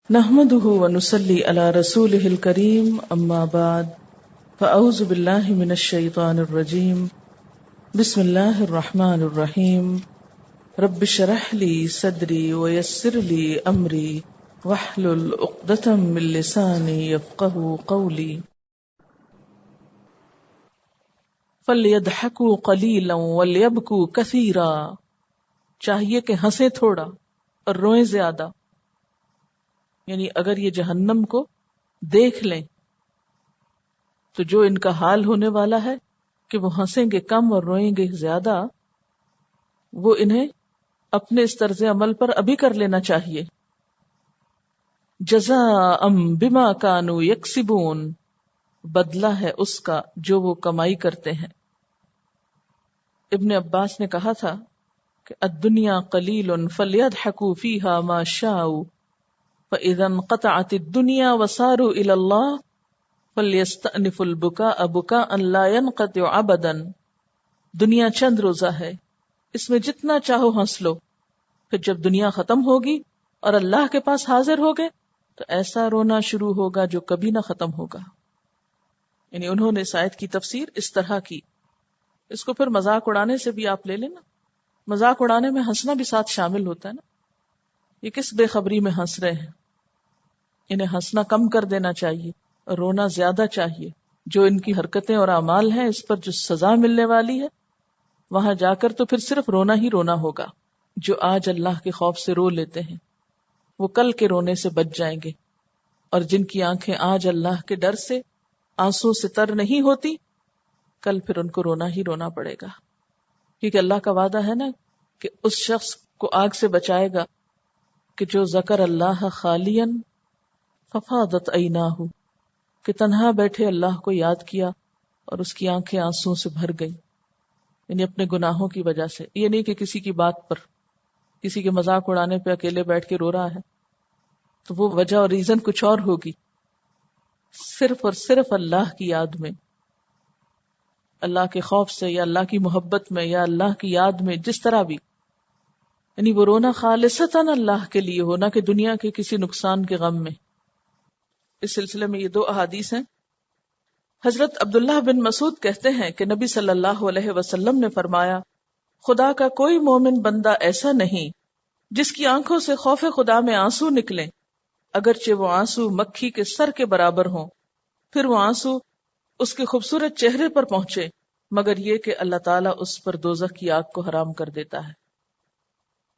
نحمده ونصلي على رسوله الكريم اما بعد فاعوذ بالله من الشيطان الرجيم بسم الله الرحمن الرحيم رب اشرح لي صدري ويسر لي امري واحلل عقدة من لساني يفقهوا قولي فليضحكوا قليلا وليبكوا كثيرا، چاہیے کہ ہنسیں تھوڑا اور روئیں زیادہ. یعنی اگر یہ جہنم کو دیکھ لیں تو جو ان کا حال ہونے والا ہے کہ وہ ہنسیں گے کم اور روئیں گے زیادہ، وہ انہیں اپنے اس طرز عمل پر ابھی کر لینا چاہیے. جزاء بما كانوا یکسبون، بدلہ ہے اس کا جو وہ کمائی کرتے ہیں. ابن عباس نے کہا تھا کہ الدنیا قلیل فلیضحکوا فیہا ما شاءوا فَإِذَا انْقَطَعَتِ الدُّنْيَا وَصَارُوا إِلَى اللَّهِ فَلْيَسْتَأْنِفُوا الْبُكَاءَ بُكَاءً لَا يَنْقَطِعُ أَبَدًا. دنیا چند روزہ ہے، اس میں جتنا چاہو ہنس لو، پھر جب دنیا ختم ہوگی اور اللہ کے پاس حاضر ہوگے تو ایسا رونا شروع ہوگا جو کبھی نہ ختم ہوگا. یعنی انہوں نے اس آیت کی تفسیر اس طرح کی. اس کو پھر مذاق اڑانے سے بھی آپ لے لینا. مذاق اڑانے میں ہنسنا بھی ساتھ شامل ہوتا ہے نا. یہ کس بے خبری میں ہنس رہے ہیں؟ انہیں ہنسنا کم کر دینا چاہیے اور رونا زیادہ چاہیے. جو ان کی حرکتیں اور اعمال ہیں اس پر جو سزا ملنے والی ہے، وہاں جا کر تو پھر صرف رونا ہی رونا ہوگا. جو آج اللہ کے خوف سے رو لیتے ہیں وہ کل کے رونے سے بچ جائیں گے، اور جن کی آنکھیں آج اللہ کے ڈر سے آنسوں سے تر نہیں ہوتی، کل پھر ان کو رونا ہی رونا پڑے گا. کیونکہ اللہ کا وعدہ ہے نا کہ اس شخص کو آگ سے بچائے گا کہ جو ذکر اللہ خالیا ففاضت عیناہ، کہ تنہا بیٹھے اللہ کو یاد کیا اور اس کی آنکھیں آنسوں سے بھر گئی. یعنی اپنے گناہوں کی وجہ سے. یہ نہیں کہ کسی کی بات پر، کسی کے مذاق اڑانے پہ اکیلے بیٹھ کے رو رہا ہے، تو وہ وجہ اور ریزن کچھ اور ہوگی. صرف اور صرف اللہ کی یاد میں، اللہ کے خوف سے یا اللہ کی محبت میں یا اللہ کی یاد میں، جس طرح بھی. یعنی وہ رونا خالصتاً اللہ کے لیے ہونا کہ دنیا کے کسی نقصان کے غم میں. اس سلسلے میں یہ دو احادیث ہیں. حضرت عبداللہ بن مسعود کہتے ہیں کہ نبی صلی اللہ علیہ وسلم نے فرمایا، خدا کا کوئی مومن بندہ ایسا نہیں جس کی آنکھوں سے خوف خدا میں آنسو نکلیں، اگرچہ وہ آنسو مکھی کے سر کے برابر ہوں. پھر وہ آنسو اس کے خوبصورت چہرے پر پہنچے، مگر یہ کہ اللہ تعالیٰ اس پر دوزخ کی آگ کو حرام کر دیتا ہے.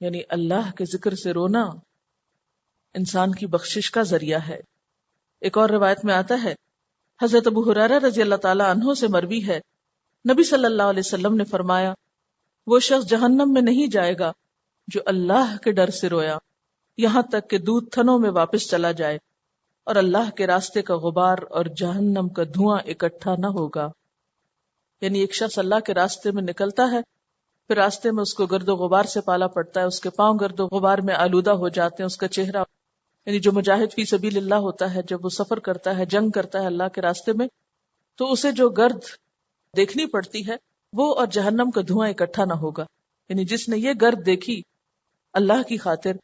یعنی اللہ کے ذکر سے رونا انسان کی بخشش کا ذریعہ ہے. ایک اور روایت میں آتا ہے، حضرت ابو ہریرہ رضی اللہ تعالیٰ عنہ سے مروی ہے، نبی صلی اللہ علیہ وسلم نے فرمایا، وہ شخص جہنم میں نہیں جائے گا جو اللہ کے ڈر سے رویا یہاں تک کہ دودھ تھنوں میں واپس چلا جائے اور اللہ کے راستے کا غبار اور جہنم کا دھواں اکٹھا نہ ہوگا. یعنی ایک شخص اللہ کے راستے میں نکلتا ہے، پھر راستے میں اس کو گرد و غبار سے پالا پڑتا ہے، اس کے پاؤں گرد و غبار میں آلودہ ہو جاتے ہیں، اس کا چہرہ. یعنی جو مجاہد فی سبیل اللہ ہوتا ہے، جب وہ سفر کرتا ہے، جنگ کرتا ہے اللہ کے راستے میں، تو اسے جو گرد دیکھنی پڑتی ہے وہ اور جہنم کا دھواں اکٹھا نہ ہوگا. یعنی جس نے یہ گرد دیکھی اللہ کی خاطر،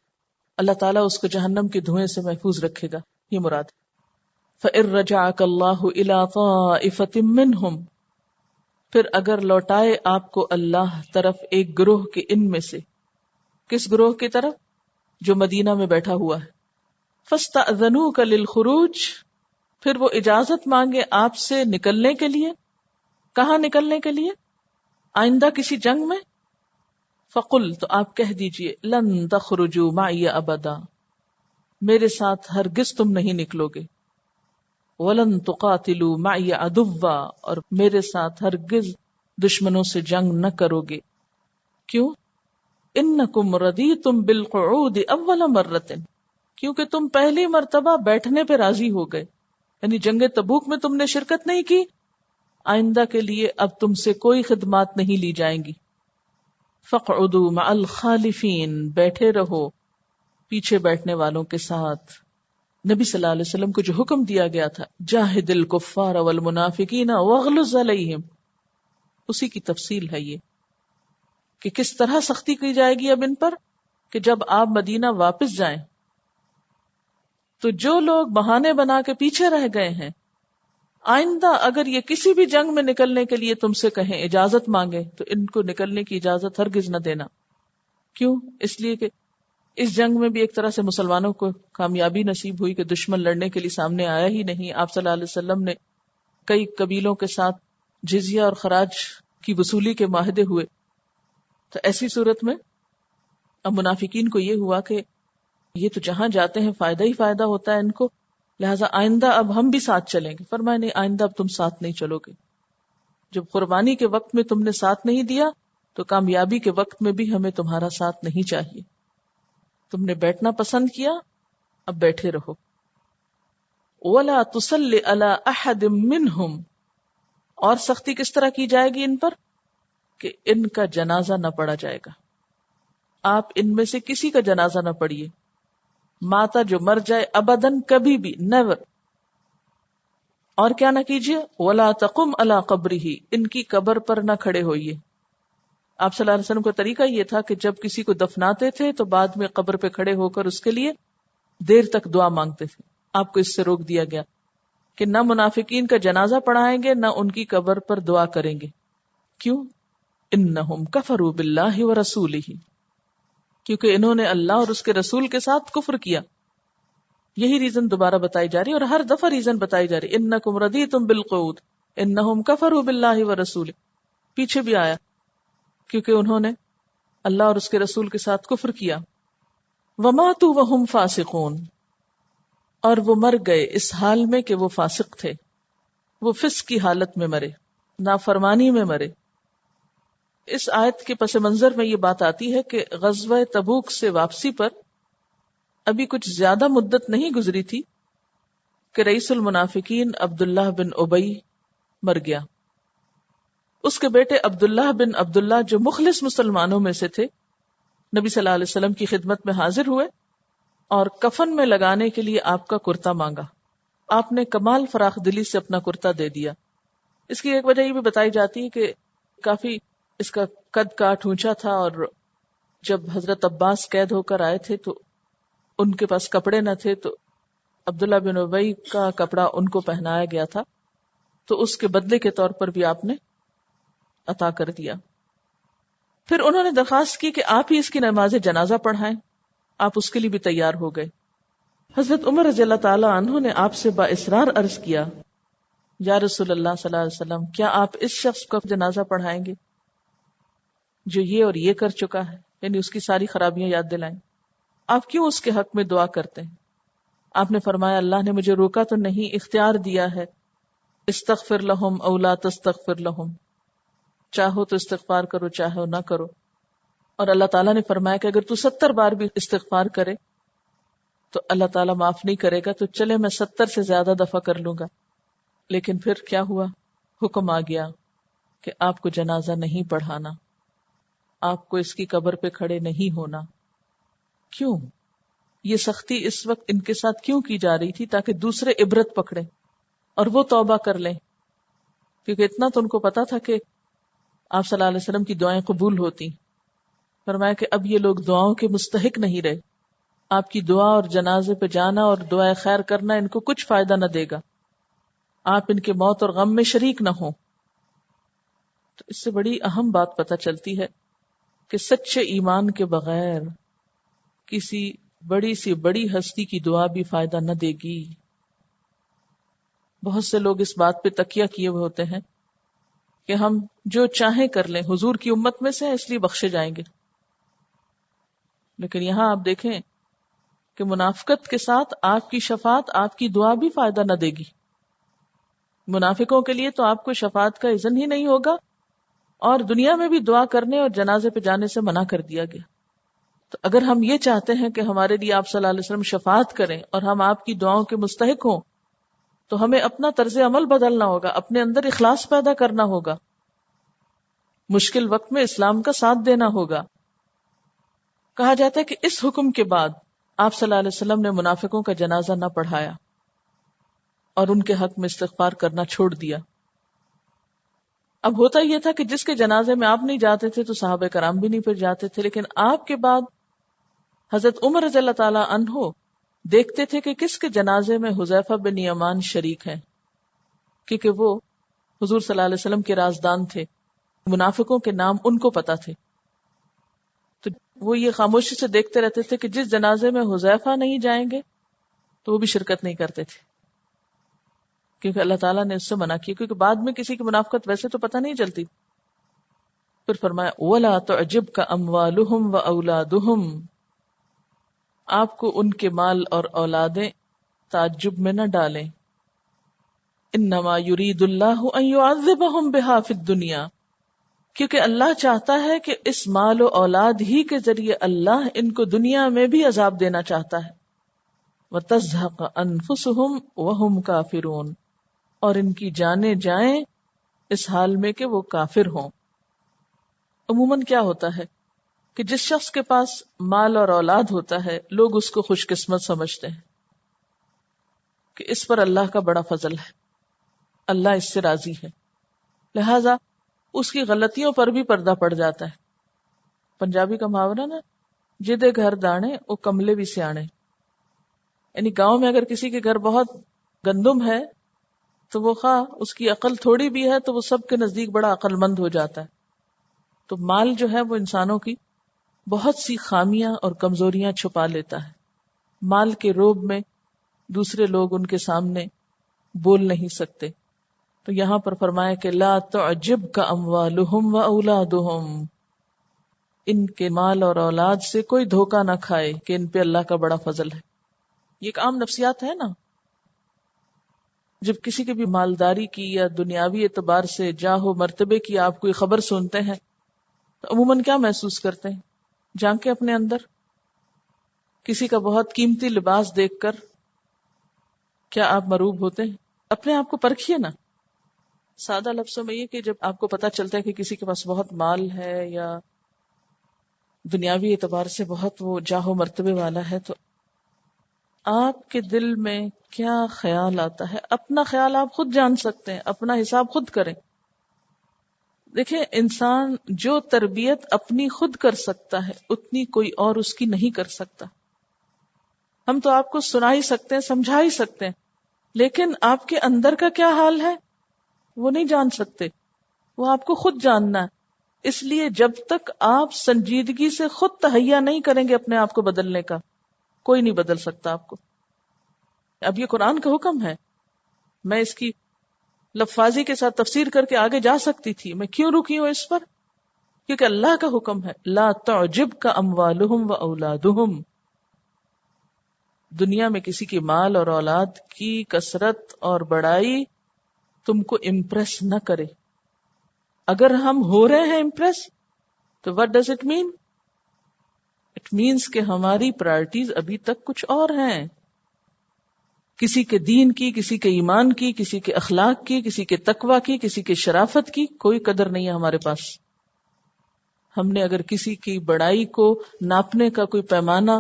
اللہ تعالیٰ اس کو جہنم کے دھوئیں سے محفوظ رکھے گا. یہ مراد. فَإِن رَجَعَكَ اللَّهُ إِلَىٰ طَائِفَةٍ مِّنْهُمْ، پھر اگر لوٹائے آپ کو اللہ طرف ایک گروہ کے ان میں سے. کس گروہ کی طرف؟ جو مدینہ میں بیٹھا ہوا ہے. فَاسْتَأْذَنُوكَ لِلْخُرُوجِ، پھر وہ اجازت مانگے آپ سے نکلنے کے لیے. کہاں نکلنے کے لیے؟ آئندہ کسی جنگ میں. فَقُلْ، تو آپ کہہ دیجئے، لَن تَخْرُجُوا مَعِيَ أَبَدًا، میرے ساتھ ہرگز تم نہیں نکلو گے. وَلَن تُقَاتِلُوا مَعِيَ عَدُوًّا، اور میرے ساتھ ہرگز دشمنوں سے جنگ نہ کرو گے. کیوں؟ إِنَّكُمْ رَضِيتُمْ بِالْقُعُودِ أَوَّلَ مَرَّةٍ، کیونکہ تم پہلی مرتبہ بیٹھنے پہ راضی ہو گئے. یعنی جنگ تبوک میں تم نے شرکت نہیں کی، آئندہ کے لیے اب تم سے کوئی خدمات نہیں لی جائیں گی. فَاقْعُدُوا مَعَ الْخَالِفِينَ، بیٹھے رہو پیچھے بیٹھنے والوں کے ساتھ. نبی صلی اللہ علیہ وسلم کو جو حکم دیا گیا تھا، جاہد الکفار والمنافقین واغلظ علیہم، اسی کی تفصیل ہے یہ کہ کس طرح سختی کی جائے گی اب ان پر، کہ جب آپ مدینہ واپس جائیں تو جو لوگ بہانے بنا کے پیچھے رہ گئے ہیں، آئندہ اگر یہ کسی بھی جنگ میں نکلنے کے لیے تم سے کہیں، اجازت مانگے، تو ان کو نکلنے کی اجازت ہرگز نہ دینا. کیوں؟ اس لیے کہ اس جنگ میں بھی ایک طرح سے مسلمانوں کو کامیابی نصیب ہوئی کہ دشمن لڑنے کے لیے سامنے آیا ہی نہیں. آپ صلی اللہ علیہ وسلم نے کئی قبیلوں کے ساتھ جزیہ اور خراج کی وصولی کے معاہدے ہوئے. تو ایسی صورت میں اب منافقین کو یہ ہوا کہ یہ تو جہاں جاتے ہیں فائدہ ہی فائدہ ہوتا ہے ان کو، لہٰذا آئندہ اب ہم بھی ساتھ چلیں گے. فرمایا نہیں، آئندہ اب تم ساتھ نہیں چلو گے. جب قربانی کے وقت میں تم نے ساتھ نہیں دیا تو کامیابی کے وقت میں بھی ہمیں تمہارا ساتھ نہیں چاہیے. تم نے بیٹھنا پسند کیا، اب بیٹھے رہو. وَلَا تُصَلِّ عَلَىٰ أَحَدٍ مِّنْهُمْ، اور سختی کس طرح کی جائے گی ان پر کہ ان کا جنازہ نہ پڑا جائے گا. آپ ان میں سے کسی کا جنازہ نہ پڑھیے. ماتا جو مر جائے ابداً، کبھی بھی، نیور. اور کیا نہ کیجیے، وَلَا تَقُمْ عَلَىٰ قَبْرِهِ، ان کی قبر پر نہ کھڑے ہوئیے. آپ صلی اللہ علیہ وسلم کا طریقہ یہ تھا کہ جب کسی کو دفناتے تھے تو بعد میں قبر پہ کھڑے ہو کر اس کے لیے دیر تک دعا مانگتے تھے. آپ کو اس سے روک دیا گیا کہ نہ منافقین کا جنازہ پڑھائیں گے نہ ان کی قبر پر دعا کریں گے. کیوں؟ انہم کفروا باللہ ورسولہ، کیونکہ انہوں نے اللہ اور اس کے رسول کے ساتھ کفر کیا. یہی ریزن دوبارہ بتائی جا رہی ہے اور ہر دفعہ ریزن بتائی جا رہی ہے. انکم رضیتم بالقعود انہم کفروا باللہ ورسولہ. پیچھے بھی آیا کیونکہ انہوں نے اللہ اور اس کے رسول کے ساتھ کفر کیا. وماتوا وہم فاسقون، اور وہ مر گئے اس حال میں کہ وہ فاسق تھے. وہ فسق کی حالت میں مرے، نافرمانی میں مرے. اس آیت کے پس منظر میں یہ بات آتی ہے کہ غزوہ تبوک سے واپسی پر ابھی کچھ زیادہ مدت نہیں گزری تھی کہ رئیس المنافقین عبداللہ بن ابی مر گیا. اس کے بیٹے عبداللہ بن عبداللہ جو مخلص مسلمانوں میں سے تھے، نبی صلی اللہ علیہ وسلم کی خدمت میں حاضر ہوئے اور کفن میں لگانے کے لیے آپ کا کرتا مانگا. آپ نے کمال فراخ دلی سے اپنا کرتا دے دیا. اس کی ایک وجہ یہ بھی بتائی جاتی ہے کہ کافی اس کا قد کاٹ اونچا تھا، اور جب حضرت عباس قید ہو کر آئے تھے تو ان کے پاس کپڑے نہ تھے، تو عبداللہ بن ابی کا کپڑا ان کو پہنایا گیا تھا، تو اس کے بدلے کے طور پر بھی آپ نے عطا کر دیا. پھر انہوں نے درخواست کی کہ آپ ہی اس کی نماز جنازہ پڑھائیں. آپ اس کے لیے بھی تیار ہو گئے. حضرت عمر رضی اللہ تعالی عنہ نے آپ سے با اصرار عرض کیا، یا رسول اللہ صلی اللہ علیہ وسلم، کیا آپ اس شخص کو جنازہ پڑھائیں گے جو یہ اور یہ کر چکا ہے، یعنی اس کی ساری خرابیاں یاد دلائیں. آپ کیوں اس کے حق میں دعا کرتے ہیں؟ آپ نے فرمایا، اللہ نے مجھے روکا تو نہیں، اختیار دیا ہے. استغفر لہم او لا تستغفر لہم، چاہو تو استغفار کرو، چاہو نہ کرو. اور اللہ تعالیٰ نے فرمایا کہ اگر تو 70 بار بھی استغفار کرے تو اللہ تعالیٰ معاف نہیں کرے گا، تو چلے میں 70 سے زیادہ دفعہ کر لوں گا. لیکن پھر کیا ہوا؟ حکم آ گیا کہ آپ کو جنازہ نہیں پڑھانا، آپ کو اس کی قبر پہ کھڑے نہیں ہونا. کیوں یہ سختی اس وقت ان کے ساتھ کیوں کی جا رہی تھی؟ تاکہ دوسرے عبرت پکڑیں اور وہ توبہ کر لیں. کیونکہ اتنا تو ان کو پتا تھا کہ آپ صلی اللہ علیہ وسلم کی دعائیں قبول ہوتی. فرمایا کہ اب یہ لوگ دعاؤں کے مستحق نہیں رہے. آپ کی دعا اور جنازے پہ جانا اور دعائیں خیر کرنا ان کو کچھ فائدہ نہ دے گا. آپ ان کے موت اور غم میں شریک نہ ہوں. تو اس سے بڑی اہم بات پتہ چلتی ہے کہ سچے ایمان کے بغیر کسی بڑی سی بڑی ہستی کی دعا بھی فائدہ نہ دے گی. بہت سے لوگ اس بات پہ تکیہ کیے ہوئے ہوتے ہیں کہ ہم جو چاہیں کر لیں، حضور کی امت میں سے ہیں اس لیے بخشے جائیں گے. لیکن یہاں آپ دیکھیں کہ منافقت کے ساتھ آپ کی شفاعت، آپ کی دعا بھی فائدہ نہ دے گی. منافقوں کے لیے تو آپ کو شفاعت کا اذن ہی نہیں ہوگا، اور دنیا میں بھی دعا کرنے اور جنازے پہ جانے سے منع کر دیا گیا. تو اگر ہم یہ چاہتے ہیں کہ ہمارے لیے آپ صلی اللہ علیہ وسلم شفاعت کریں اور ہم آپ کی دعاؤں کے مستحق ہوں، تو ہمیں اپنا طرز عمل بدلنا ہوگا، اپنے اندر اخلاص پیدا کرنا ہوگا، مشکل وقت میں اسلام کا ساتھ دینا ہوگا. کہا جاتا ہے کہ اس حکم کے بعد آپ صلی اللہ علیہ وسلم نے منافقوں کا جنازہ نہ پڑھایا اور ان کے حق میں استغفار کرنا چھوڑ دیا. اب ہوتا یہ تھا کہ جس کے جنازے میں آپ نہیں جاتے تھے تو صحابہ کرام بھی نہیں پھر جاتے تھے، لیکن آپ کے بعد حضرت عمر رضی اللہ تعالی عنہ دیکھتے تھے کہ کس کے جنازے میں حذیفہ بن یمان شریک ہیں، کیونکہ وہ حضور صلی اللہ علیہ وسلم کے رازدان تھے، منافقوں کے نام ان کو پتا تھے، تو وہ یہ خاموشی سے دیکھتے رہتے تھے کہ جس جنازے میں حذیفہ نہیں جائیں گے تو وہ بھی شرکت نہیں کرتے تھے، کیونکہ اللہ تعالیٰ نے اس سے منع کیا، کیونکہ بعد میں کسی کی منافقت ویسے تو پتہ نہیں چلتی. پھر فرمایا وَلَا تُعْجِبْكَ أَمْوَالُهُمْ وَأَوْلَادُهُمْ، آپ کو ان کے مال اور اولادیں تعجب میں نہ ڈالیں. انما یرید اللہ ان یعذبہم بہا فی الدنیا، کیونکہ اللہ چاہتا ہے کہ اس مال و اولاد ہی کے ذریعے اللہ ان کو دنیا میں بھی عذاب دینا چاہتا ہے. وتزہق انفسہم وہم کافرون، اور ان کی جانیں جائیں اس حال میں کہ وہ کافر ہوں. عموماً کیا ہوتا ہے کہ جس شخص کے پاس مال اور اولاد ہوتا ہے لوگ اس کو خوش قسمت سمجھتے ہیں کہ اس پر اللہ کا بڑا فضل ہے، اللہ اس سے راضی ہے، لہذا اس کی غلطیوں پر بھی پردہ پڑ جاتا ہے. پنجابی کا محاورہ نا، جدے گھر دانے وہ کملے بھی سیانے، یعنی گاؤں میں اگر کسی کے گھر بہت گندم ہے تو وہ خواہ اس کی عقل تھوڑی بھی ہے تو وہ سب کے نزدیک بڑا عقل مند ہو جاتا ہے. تو مال جو ہے وہ انسانوں کی بہت سی خامیاں اور کمزوریاں چھپا لیتا ہے. مال کے روب میں دوسرے لوگ ان کے سامنے بول نہیں سکتے. تو یہاں پر فرمایا کہ لا تعجبک اموالہم و اولادہم، ان کے مال اور اولاد سے کوئی دھوکہ نہ کھائے کہ ان پہ اللہ کا بڑا فضل ہے. یہ ایک عام نفسیات ہے نا، جب کسی کی بھی مالداری کی یا دنیاوی اعتبار سے جاہ و مرتبے کی آپ کوئی خبر سنتے ہیں تو عموماً کیا محسوس کرتے ہیں؟ جھانکیں اپنے اندر. کسی کا بہت قیمتی لباس دیکھ کر کیا آپ مروب ہوتے ہیں؟ اپنے آپ کو پرکھیے نا. سادہ لفظوں میں یہ کہ جب آپ کو پتا چلتا ہے کہ کسی کے پاس بہت مال ہے یا دنیاوی اعتبار سے بہت وہ جاہ و مرتبے والا ہے تو آپ کے دل میں کیا خیال آتا ہے؟ اپنا خیال آپ خود جان سکتے ہیں، اپنا حساب خود کریں. دیکھیں، انسان جو تربیت اپنی خود کر سکتا ہے اتنی کوئی اور اس کی نہیں کر سکتا. ہم تو آپ کو سنا ہی سکتے ہیں، سمجھا ہی سکتے ہیں، لیکن آپ کے اندر کا کیا حال ہے وہ نہیں جان سکتے، وہ آپ کو خود جاننا ہے. اس لیے جب تک آپ سنجیدگی سے خود تہیا نہیں کریں گے اپنے آپ کو بدلنے کا، کوئی نہیں بدل سکتا آپ کو. اب یہ قرآن کا حکم ہے، میں اس کی لفاظی کے ساتھ تفسیر کر کے آگے جا سکتی تھی، میں کیوں رکی ہوں اس پر؟ کیونکہ اللہ کا حکم ہے لا تعجبک اموالہم و اولادہم. دنیا میں کسی کی مال اور اولاد کی کثرت اور بڑائی تم کو امپریس نہ کرے. اگر ہم ہو رہے ہیں امپریس تو what does it mean؟ It means کہ ہماری پرائرٹیز ابھی تک کچھ اور ہیں. کسی کے دین کی، کسی کے ایمان کی، کسی کے اخلاق کی، کسی کے تقوی کی، کسی کے شرافت کی کوئی قدر نہیں ہے ہمارے پاس. ہم نے اگر کسی کی بڑائی کو ناپنے کا کوئی پیمانہ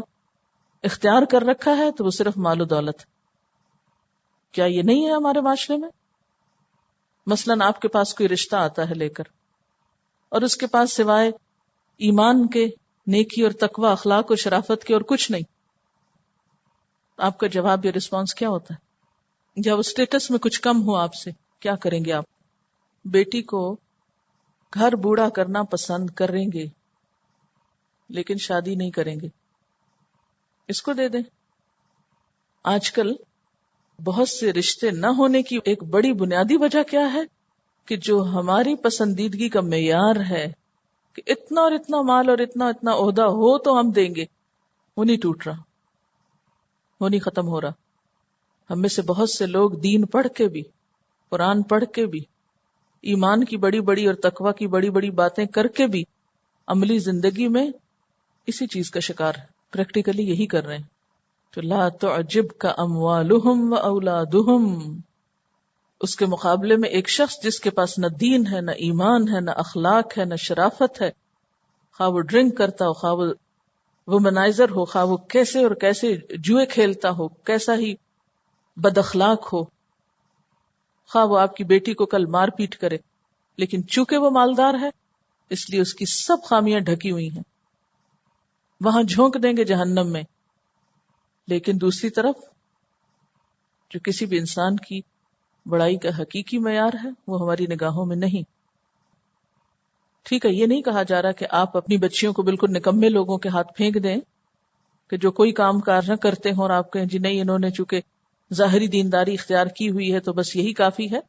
اختیار کر رکھا ہے تو وہ صرف مال و دولت. کیا یہ نہیں ہے ہمارے معاشرے میں؟ مثلاً آپ کے پاس کوئی رشتہ آتا ہے لے کر اور اس کے پاس سوائے ایمان کے، نیکی اور تقوی، اخلاق اور شرافت کے اور کچھ نہیں. آپ کا جواب یا رسپانس کیا ہوتا ہے؟ جب اسٹیٹس میں کچھ کم ہو آپ سے کیا کریں گے آپ؟ بیٹی کو گھر بوڑھا کرنا پسند کریں گے لیکن شادی نہیں کریں گے، اس کو دے دیں. آج کل بہت سے رشتے نہ ہونے کی ایک بڑی بنیادی وجہ کیا ہے کہ جو ہماری پسندیدگی کا معیار ہے کہ اتنا اور اتنا مال اور اتنا اتنا عہدہ ہو تو ہم دیں گے، وہ نہیں ٹوٹ رہا، وہ نہیں ختم ہو رہا. ہم میں سے بہت سے لوگ دین پڑھ کے بھی، قرآن پڑھ کے بھی، ایمان کی بڑی بڑی اور تقوی کی بڑی بڑی باتیں کر کے بھی عملی زندگی میں اسی چیز کا شکار ہے، پریکٹیکلی یہی کر رہے ہیں. تو لا تعجبک اموالہم و اولادہم، اس کے مقابلے میں ایک شخص جس کے پاس نہ دین ہے، نہ ایمان ہے، نہ اخلاق ہے، نہ شرافت ہے، خواہ وہ ڈرنک کرتا ہو، خواہ وہ وومنائزر ہو، خواہ وہ کیسے اور کیسے جوئے کھیلتا ہو، کیسا ہی بد اخلاق ہو، خواہ وہ آپ کی بیٹی کو کل مار پیٹ کرے، لیکن چونکہ وہ مالدار ہے اس لیے اس کی سب خامیاں ڈھکی ہوئی ہیں، وہاں جھونک دیں گے جہنم میں. لیکن دوسری طرف جو کسی بھی انسان کی بڑائی کا حقیقی معیار ہے وہ ہماری نگاہوں میں نہیں. ٹھیک ہے، یہ نہیں کہا جا رہا کہ آپ اپنی بچیوں کو بالکل نکمے لوگوں کے ہاتھ پھینک دیں کہ جو کوئی کام کار نہ کرتے ہوں اور آپ کہیں جی نہیں انہوں نے چونکہ ظاہری دینداری اختیار کی ہوئی ہے تو بس یہی کافی ہے.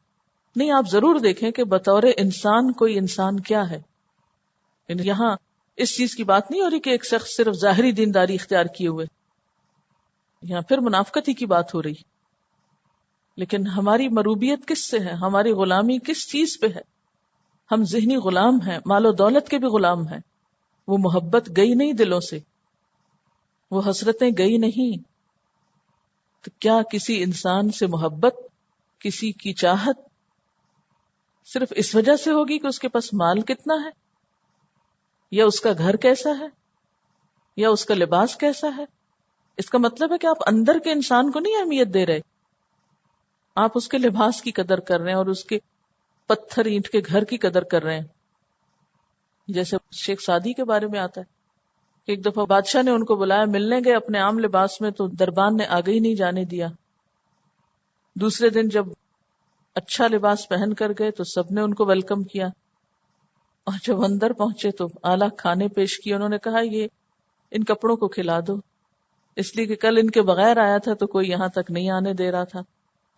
نہیں، آپ ضرور دیکھیں کہ بطور انسان کوئی انسان کیا ہے. یعنی یہاں اس چیز کی بات نہیں ہو رہی کہ ایک شخص صرف ظاہری دینداری اختیار کیے ہوئے، یہاں پھر منافقت ہی کی بات ہو رہی. لیکن ہماری مروبیت کس سے ہے، ہماری غلامی کس چیز پہ ہے؟ ہم ذہنی غلام ہیں، مال و دولت کے بھی غلام ہیں. وہ محبت گئی نہیں دلوں سے، وہ حسرتیں گئی نہیں. تو کیا کسی انسان سے محبت، کسی کی چاہت صرف اس وجہ سے ہوگی کہ اس کے پاس مال کتنا ہے، یا اس کا گھر کیسا ہے، یا اس کا لباس کیسا ہے؟ اس کا مطلب ہے کہ آپ اندر کے انسان کو نہیں اہمیت دے رہے، آپ اس کے لباس کی قدر کر رہے ہیں اور اس کے پتھر اینٹ کے گھر کی قدر کر رہے ہیں. جیسے شیخ سعدی کے بارے میں آتا ہے کہ ایک دفعہ بادشاہ نے ان کو بلایا، ملنے گئے اپنے عام لباس میں تو دربان نے آگے ہی نہیں جانے دیا. دوسرے دن جب اچھا لباس پہن کر گئے تو سب نے ان کو ویلکم کیا، اور جب اندر پہنچے تو اعلیٰ کھانے پیش کیے. انہوں نے کہا یہ ان کپڑوں کو کھلا دو، اس لیے کہ کل ان کے بغیر آیا تھا تو کوئی یہاں تک نہیں آنے دے رہا تھا،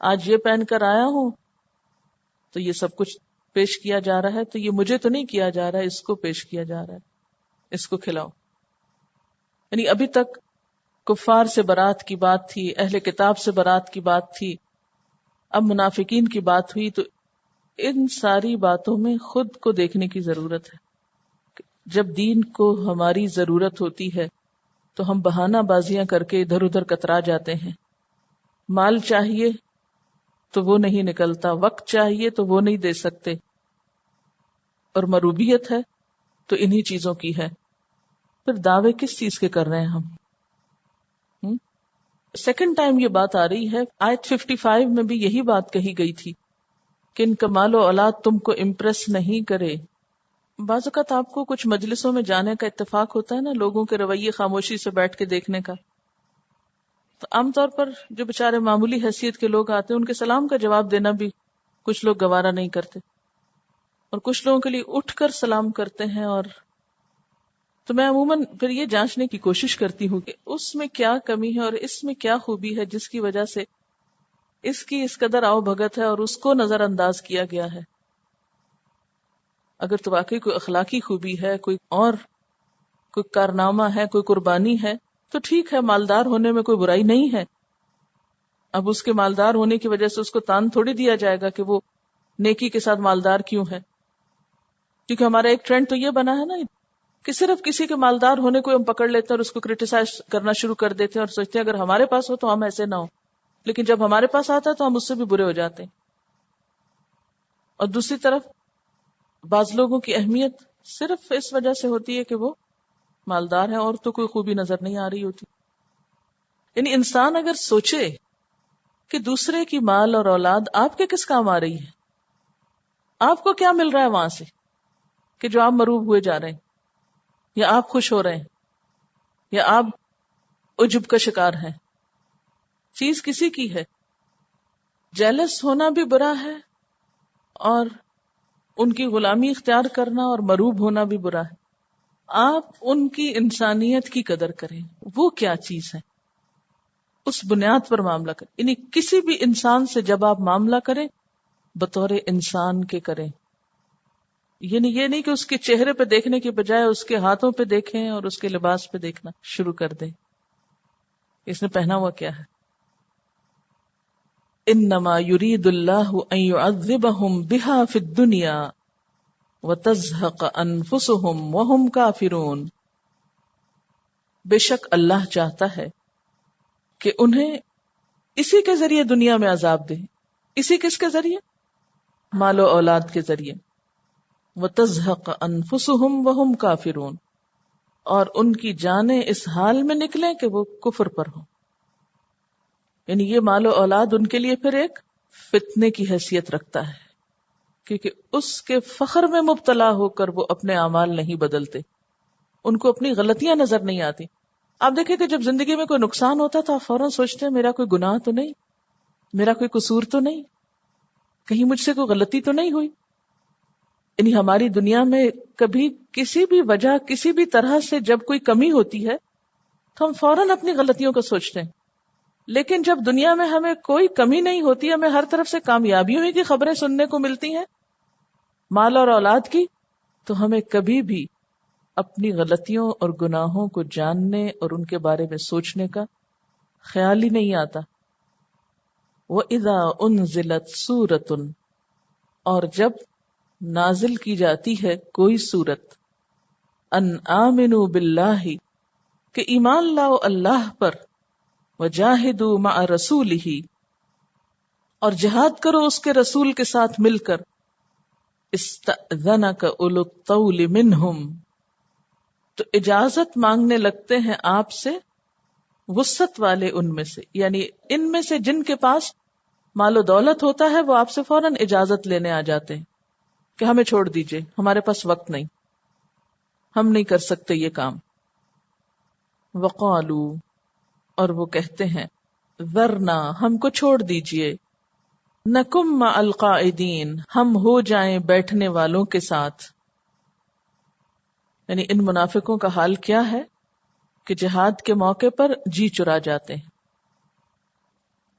آج یہ پہن کر آیا ہوں تو یہ سب کچھ پیش کیا جا رہا ہے، تو یہ مجھے تو نہیں کیا جا رہا ہے، اس کو پیش کیا جا رہا ہے، اس کو کھلاؤ. یعنی ابھی تک کفار سے برات کی بات تھی، اہل کتاب سے برات کی بات تھی، اب منافقین کی بات ہوئی. تو ان ساری باتوں میں خود کو دیکھنے کی ضرورت ہے. جب دین کو ہماری ضرورت ہوتی ہے تو ہم بہانہ بازیاں کر کے ادھر ادھر کترا جاتے ہیں. مال چاہیے تو وہ نہیں نکلتا، وقت چاہیے تو وہ نہیں دے سکتے، اور مروبیت ہے تو انہی چیزوں کی ہے. پھر دعوے کس چیز کے کر رہے ہیں ہم؟ سیکنڈ ٹائم یہ بات آ رہی ہے. آیت 55 میں بھی یہی بات کہی گئی تھی کہ ان کا مال و اولاد تم کو امپریس نہیں کرے. بعض اوقات آپ کو کچھ مجلسوں میں جانے کا اتفاق ہوتا ہے نا، لوگوں کے رویے خاموشی سے بیٹھ کے دیکھنے کا. تو عام طور پر جو بےچارے معمولی حیثیت کے لوگ آتے ہیں ان کے سلام کا جواب دینا بھی کچھ لوگ گوارا نہیں کرتے، اور کچھ لوگوں کے لیے اٹھ کر سلام کرتے ہیں. اور تو میں عموماً پھر یہ جانچنے کی کوشش کرتی ہوں کہ اس میں کیا کمی ہے اور اس میں کیا خوبی ہے جس کی وجہ سے اس کی اس قدر آؤ بھگت ہے اور اس کو نظر انداز کیا گیا ہے. اگر تو واقعی کوئی اخلاقی خوبی ہے، کوئی کارنامہ ہے، کوئی قربانی ہے تو ٹھیک ہے، مالدار ہونے میں کوئی برائی نہیں ہے. اب اس کے مالدار ہونے کی وجہ سے اس کو تان تھوڑی دیا جائے گا کہ وہ نیکی کے ساتھ مالدار کیوں ہے. کیونکہ ہمارا ایک ٹرینڈ تو یہ بنا ہے نا کہ صرف کسی کے مالدار ہونے کو ہم پکڑ لیتے ہیں اور اس کو کرٹیسائز کرنا شروع کر دیتے ہیں اور سوچتے ہیں اگر ہمارے پاس ہو تو ہم ایسے نہ ہو، لیکن جب ہمارے پاس آتا ہے تو ہم اس سے بھی برے ہو جاتے ہیں. اور دوسری طرف بعض لوگوں کی اہمیت صرف اس وجہ سے ہوتی ہے کہ وہ مالدار ہیں اور تو کوئی خوبی نظر نہیں آ رہی ہوتی. یعنی انسان اگر سوچے کہ دوسرے کی مال اور اولاد آپ کے کس کام آ رہی ہے، آپ کو کیا مل رہا ہے وہاں سے کہ جو آپ مروب ہوئے جا رہے ہیں، یا آپ خوش ہو رہے ہیں، یا آپ عجب کا شکار ہیں. چیز کسی کی ہے. جیلس ہونا بھی برا ہے اور ان کی غلامی اختیار کرنا اور مروب ہونا بھی برا ہے. آپ ان کی انسانیت کی قدر کریں، وہ کیا چیز ہے اس بنیاد پر معاملہ کریں. یعنی کسی بھی انسان سے جب آپ معاملہ کریں بطور انسان کے کریں. یعنی یہ نہیں کہ اس کے چہرے پہ دیکھنے کے بجائے اس کے ہاتھوں پہ دیکھیں اور اس کے لباس پہ دیکھنا شروع کر دیں، اس نے پہنا ہوا کیا ہے. انما یرید اللہ ان یعذبہم بہا فی الدنیا وتزہق انفسہم وہم کافرون. بے شک اللہ چاہتا ہے کہ انہیں اسی کے ذریعے دنیا میں عذاب دے. اسی کس کے ذریعے؟ مال و اولاد کے ذریعے. وتزہق انفسہم وہم کافرون، اور ان کی جانیں اس حال میں نکلیں کہ وہ کفر پر ہوں. یعنی یہ مال و اولاد ان کے لیے پھر ایک فتنے کی حیثیت رکھتا ہے، کیونکہ اس کے فخر میں مبتلا ہو کر وہ اپنے اعمال نہیں بدلتے، ان کو اپنی غلطیاں نظر نہیں آتی. آپ دیکھیں کہ جب زندگی میں کوئی نقصان ہوتا ہے تو آپ فوراً سوچتے ہیں میرا کوئی گناہ تو نہیں، میرا کوئی قصور تو نہیں، کہیں مجھ سے کوئی غلطی تو نہیں ہوئی. یعنی ہماری دنیا میں کبھی کسی بھی وجہ کسی بھی طرح سے جب کوئی کمی ہوتی ہے تو ہم فوراً اپنی غلطیوں کو سوچتے ہیں. لیکن جب دنیا میں ہمیں کوئی کمی نہیں ہوتی، ہمیں ہر طرف سے کامیابیوں ہی کی خبریں سننے کو ملتی ہیں، مال اور اولاد کی، تو ہمیں کبھی بھی اپنی غلطیوں اور گناہوں کو جاننے اور ان کے بارے میں سوچنے کا خیال ہی نہیں آتا. وَإِذَا أُنزِلَتْ سُورَةٌ، اور جب نازل کی جاتی ہے کوئی سورت، ان آمنوا باللہ، کہ ایمان لاؤ اللہ پر، وجاہدوا مع رسولہ، اور جہاد کرو اس کے رسول کے ساتھ مل کر، استأذنک اولو الطول منہم، تو اجازت مانگنے لگتے ہیں آپ سے وسعت والے ان میں سے، یعنی ان میں سے جن کے پاس مال و دولت ہوتا ہے وہ آپ سے فوراً اجازت لینے آ جاتے ہیں کہ ہمیں چھوڑ دیجئے، ہمارے پاس وقت نہیں، ہم نہیں کر سکتے یہ کام. وقالو، اور وہ کہتے ہیں، ذرنا، ہم کو چھوڑ دیجئے، نکم مع القاعدین، ہم ہو جائیں بیٹھنے والوں کے ساتھ. یعنی ان منافقوں کا حال کیا ہے کہ جہاد کے موقع پر جی چرا جاتے ہیں.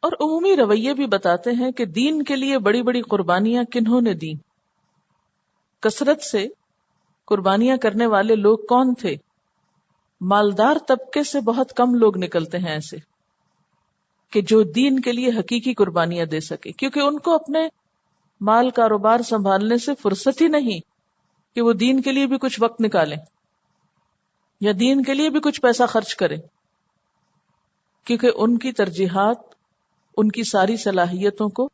اور عمومی رویے بھی بتاتے ہیں کہ دین کے لیے بڑی بڑی قربانیاں کنہوں نے دی. کثرت سے قربانیاں کرنے والے لوگ کون تھے؟ مالدار طبقے سے بہت کم لوگ نکلتے ہیں ایسے کہ جو دین کے لیے حقیقی قربانیاں دے سکے، کیونکہ ان کو اپنے مال کاروبار سنبھالنے سے فرصت ہی نہیں کہ وہ دین کے لیے بھی کچھ وقت نکالیں یا دین کے لیے بھی کچھ پیسہ خرچ کریں، کیونکہ ان کی ترجیحات ان کی ساری صلاحیتوں کو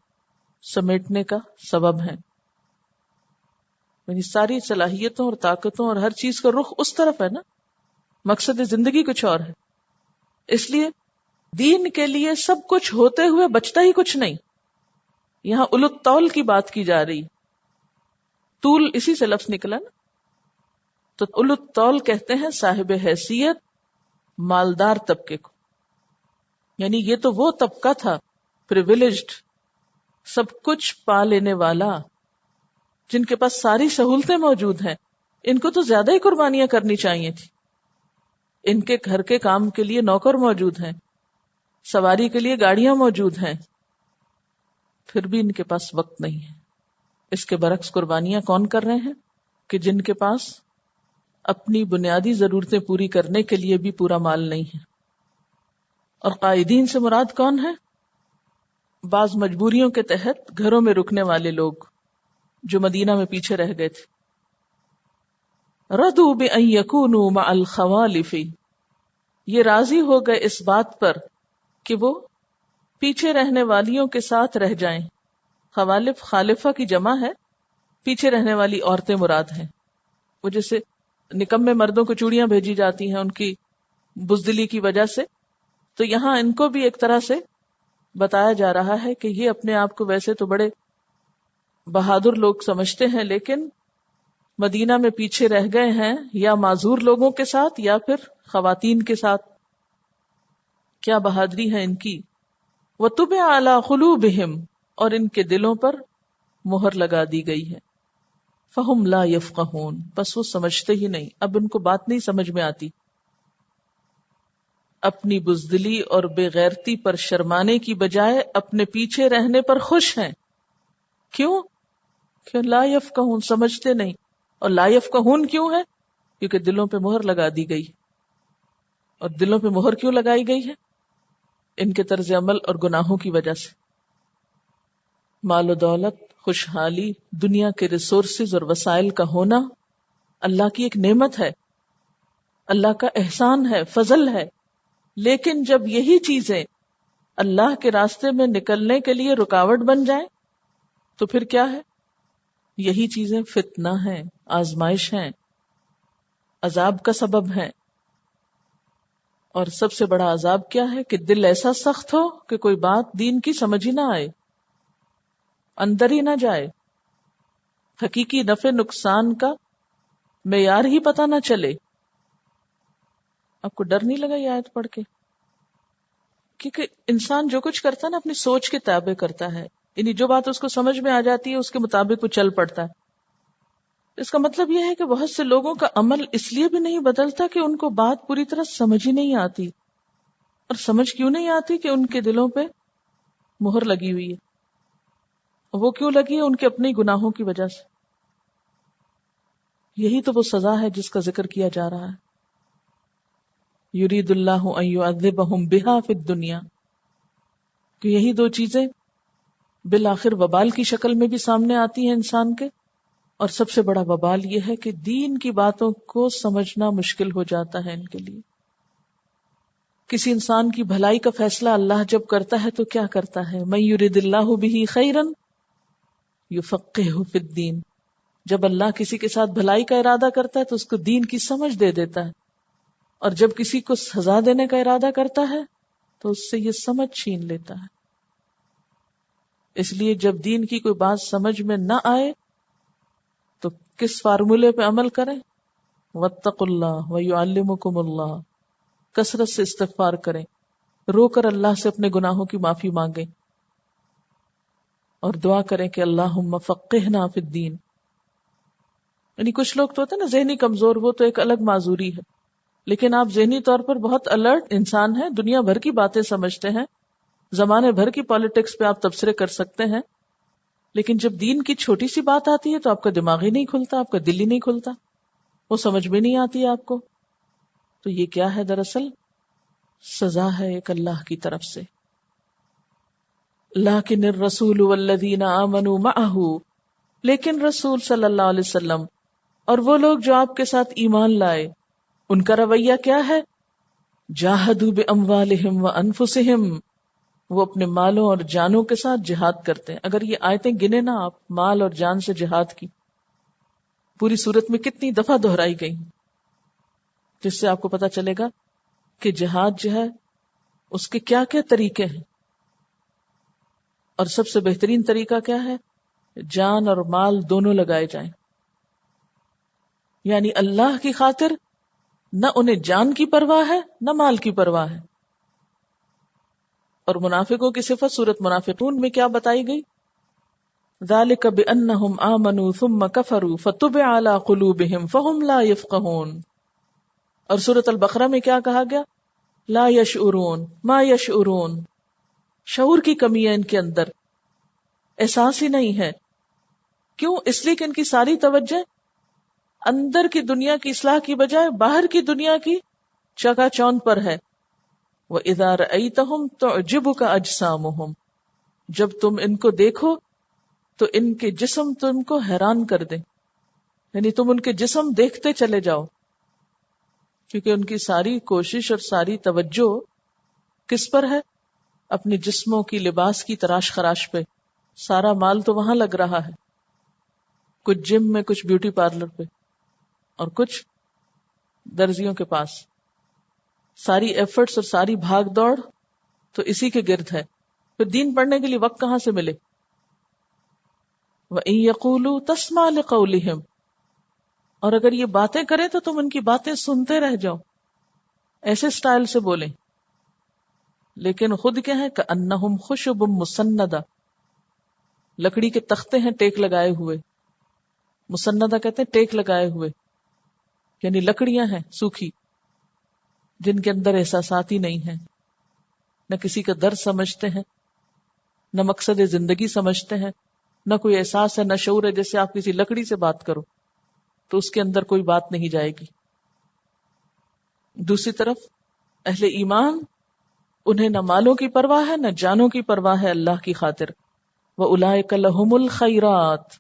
سمیٹنے کا سبب ہیں. یعنی ساری صلاحیتوں اور طاقتوں اور ہر چیز کا رخ اس طرف ہے نا، مقصد زندگی کچھ اور ہے. اس لیے دین کے لیے سب کچھ ہوتے ہوئے بچتا ہی کچھ نہیں. یہاں اولو الطول کی بات کی جا رہی، طول اسی سے لفظ نکلا نا. تو اولو الطول کہتے ہیں صاحب حیثیت مالدار طبقے کو، یعنی یہ تو وہ طبقہ تھا پریویلیجڈ، سب کچھ پا لینے والا، جن کے پاس ساری سہولتیں موجود ہیں. ان کو تو زیادہ ہی قربانیاں کرنی چاہیے تھی. ان کے گھر کے کام کے لیے نوکر موجود ہیں، سواری کے لیے گاڑیاں موجود ہیں، پھر بھی ان کے پاس وقت نہیں ہے. اس کے برعکس قربانیاں کون کر رہے ہیں کہ جن کے پاس اپنی بنیادی ضرورتیں پوری کرنے کے لیے بھی پورا مال نہیں ہے. اور قائدین سے مراد کون ہے؟ بعض مجبوریوں کے تحت گھروں میں رکنے والے لوگ جو مدینہ میں پیچھے رہ گئے تھے. رضوا بأن يكونوا مع الخوالف، یہ راضی ہو گئے اس بات پر کہ وہ پیچھے رہنے والیوں کے ساتھ رہ جائیں. خوالف خالفہ کی جمع ہے، پیچھے رہنے والی عورتیں مراد ہیں. وہ جیسے نکمے مردوں کو چوڑیاں بھیجی جاتی ہیں ان کی بزدلی کی وجہ سے، تو یہاں ان کو بھی ایک طرح سے بتایا جا رہا ہے کہ یہ اپنے آپ کو ویسے تو بڑے بہادر لوگ سمجھتے ہیں، لیکن مدینہ میں پیچھے رہ گئے ہیں یا معذور لوگوں کے ساتھ یا پھر خواتین کے ساتھ. کیا بہادری ہے ان کی. وَطُبِعَ عَلَى قُلُوبِهِمْ، اور ان کے دلوں پر مہر لگا دی گئی ہے. فَهُمْ لَا يَفْقَهُونَ، بس وہ سمجھتے ہی نہیں، اب ان کو بات نہیں سمجھ میں آتی. اپنی بزدلی اور بے غیرتی پر شرمانے کی بجائے اپنے پیچھے رہنے پر خوش ہیں. کیوں؟ کہ لا یفقہون، سمجھتے نہیں. اور لا یفقہون کیوں ہے؟ کیونکہ دلوں پہ مہر لگا دی گئی. اور دلوں پہ مہر کیوں لگائی گئی ہے؟ ان کے طرز عمل اور گناہوں کی وجہ سے. مال و دولت، خوشحالی، دنیا کے ریسورسز اور وسائل کا ہونا اللہ کی ایک نعمت ہے، اللہ کا احسان ہے، فضل ہے. لیکن جب یہی چیزیں اللہ کے راستے میں نکلنے کے لیے رکاوٹ بن جائیں تو پھر کیا ہے؟ یہی چیزیں فتنہ ہیں، آزمائش ہیں، عذاب کا سبب ہیں. اور سب سے بڑا عذاب کیا ہے؟ کہ دل ایسا سخت ہو کہ کوئی بات دین کی سمجھ ہی نہ آئے، اندر ہی نہ جائے، حقیقی نفع نقصان کا معیار ہی پتہ نہ چلے. آپ کو ڈر نہیں لگا یہ آیت پڑھ کے؟ کیونکہ انسان جو کچھ کرتا ہے نا اپنی سوچ کے تابع کرتا ہے، یعنی جو بات اس کو سمجھ میں آ جاتی ہے اس کے مطابق وہ چل پڑتا ہے. اس کا مطلب یہ ہے کہ بہت سے لوگوں کا عمل اس لیے بھی نہیں بدلتا کہ ان کو بات پوری طرح سمجھ ہی نہیں آتی. اور سمجھ کیوں نہیں آتی؟ کہ ان کے دلوں پہ مہر لگی ہوئی ہے. وہ کیوں لگی ہے؟ ان کے اپنے گناہوں کی وجہ سے. یہی تو وہ سزا ہے جس کا ذکر کیا جا رہا ہے. یرید اللہ ان یعذبہم بہا فی الدنیا، کہ یہی دو چیزیں بالآخر وبال کی شکل میں بھی سامنے آتی ہیں انسان کے. اور سب سے بڑا وبال یہ ہے کہ دین کی باتوں کو سمجھنا مشکل ہو جاتا ہے ان کے لیے. کسی انسان کی بھلائی کا فیصلہ اللہ جب کرتا ہے تو کیا کرتا ہے؟ من یرید اللہ بہ خیرا یفقہہ فی الدین. جب اللہ کسی کے ساتھ بھلائی کا ارادہ کرتا ہے تو اس کو دین کی سمجھ دے دیتا ہے، اور جب کسی کو سزا دینے کا ارادہ کرتا ہے تو اس سے یہ سمجھ چھین لیتا ہے. اس لیے جب دین کی کوئی بات سمجھ میں نہ آئے تو کس فارمولے پہ عمل کریں؟ واتقوا اللہ ویعلمکم اللہ. کثرت سے استغفار کریں، رو کر اللہ سے اپنے گناہوں کی معافی مانگیں، اور دعا کریں کہ اللہم فقہنا فی الدین. یعنی کچھ لوگ تو ہوتے ہیں نا ذہنی کمزور، وہ تو ایک الگ معذوری ہے، لیکن آپ ذہنی طور پر بہت الرٹ انسان ہیں، دنیا بھر کی باتیں سمجھتے ہیں، زمانے بھر کی پالیٹکس پہ آپ تبصرے کر سکتے ہیں، لیکن جب دین کی چھوٹی سی بات آتی ہے تو آپ کا دماغ ہی نہیں کھلتا، آپ کا دل ہی نہیں کھلتا، وہ سمجھ میں نہیں آتی آپ کو. تو یہ کیا ہے؟ دراصل سزا ہے ایک اللہ کی طرف سے. لیکن الرسول والذین آمنوا معہ، لیکن رسول صلی اللہ علیہ وسلم اور وہ لوگ جو آپ کے ساتھ ایمان لائے، ان کا رویہ کیا ہے؟ جاہدوا باموالہم وانفسہم، وہ اپنے مالوں اور جانوں کے ساتھ جہاد کرتے ہیں. اگر یہ آیتیں گنے نا آپ، مال اور جان سے جہاد کی پوری صورت میں کتنی دفعہ دہرائی گئی، جس سے آپ کو پتا چلے گا کہ جہاد جو ہے اس کے کیا کیا طریقے ہیں، اور سب سے بہترین طریقہ کیا ہے؟ جان اور مال دونوں لگائے جائیں. یعنی اللہ کی خاطر نہ انہیں جان کی پرواہ ہے نہ مال کی پرواہ ہے. اور منافقوں کی صفت سورۃ منافقون میں کیا بتائی گئی؟ ذالک بانہم آمنوا ثم کفروا فتبع علی قلوبہم فہم لا یفقہون. اور سورۃ البقرہ میں کیا کہا گیا؟ لا یشعرون ما یشعرون، شعور کی کمی ہے ان کے اندر، احساس ہی نہیں ہے. کیوں؟ اس لیے کہ ان کی ساری توجہ اندر کی دنیا کی اصلاح کی بجائے باہر کی دنیا کی چکا چوند پر ہے. وَإِذَا رَأَيْتَهُمْ تُعْجِبُكَ أَجْسَامُهُمْ، جب تم ان کو دیکھو تو ان کے جسم تم کو حیران کر دیں. یعنی تم ان کے جسم دیکھتے چلے جاؤ، کیونکہ ان کی ساری کوشش اور ساری توجہ کس پر ہے؟ اپنے جسموں کی لباس کی تراش خراش پہ. سارا مال تو وہاں لگ رہا ہے، کچھ جم میں، کچھ بیوٹی پارلر پہ، اور کچھ درزیوں کے پاس. ساری ایفرٹس اور ساری بھاگ دوڑ تو اسی کے گرد ہے. پھر دین پڑھنے کے لیے وقت کہاں سے ملے؟ وَإِن يَقُولُوا تَسْمَعْ لِقَوْلِهِمْ، اور اگر یہ باتیں کریں تو تم ان کی باتیں سنتے رہ جاؤ، ایسے سٹائل سے بولیں. لیکن خود کیا ہے؟ کأنہم خشب مسندہ، لکڑی کے تختے ہیں ٹیک لگائے ہوئے. مسندہ کہتے ہیں ٹیک لگائے ہوئے، یعنی لکڑیاں ہیں سوکھی جن کے اندر احساسات ہی نہیں ہیں، نہ کسی کا درد سمجھتے ہیں، نہ مقصد زندگی سمجھتے ہیں، نہ کوئی احساس ہے، نہ شعور ہے. جیسے آپ کسی لکڑی سے بات کرو تو اس کے اندر کوئی بات نہیں جائے گی. دوسری طرف اہل ایمان، انہیں نہ مالوں کی پرواہ ہے نہ جانوں کی پرواہ ہے اللہ کی خاطر. وَأُولَئِكَ لَهُمُ الْخَيْرَاتُ،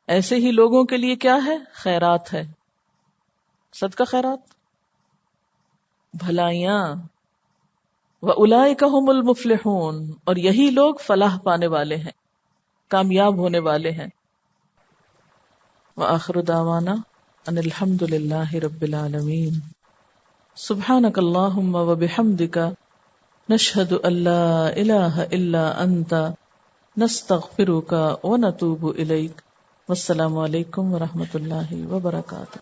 ایسے ہی لوگوں کے لیے کیا ہے؟ خیرات ہے، صدقہ خیرات، بھلائیاں. وَأُولَئِكَ هُمُ الْمُفْلِحُونَ، اور یہی لوگ فلاح پانے والے ہیں، کامیاب ہونے والے ہیں. وآخر دعوانا ان الحمد للہ رب العالمین. سبحانک اللہم وبحمدک، نشہد ان لا الہ الا انت، نستغفرک ونتوب الیک. والسلام علیکم ورحمۃ اللہ وبرکاتہ.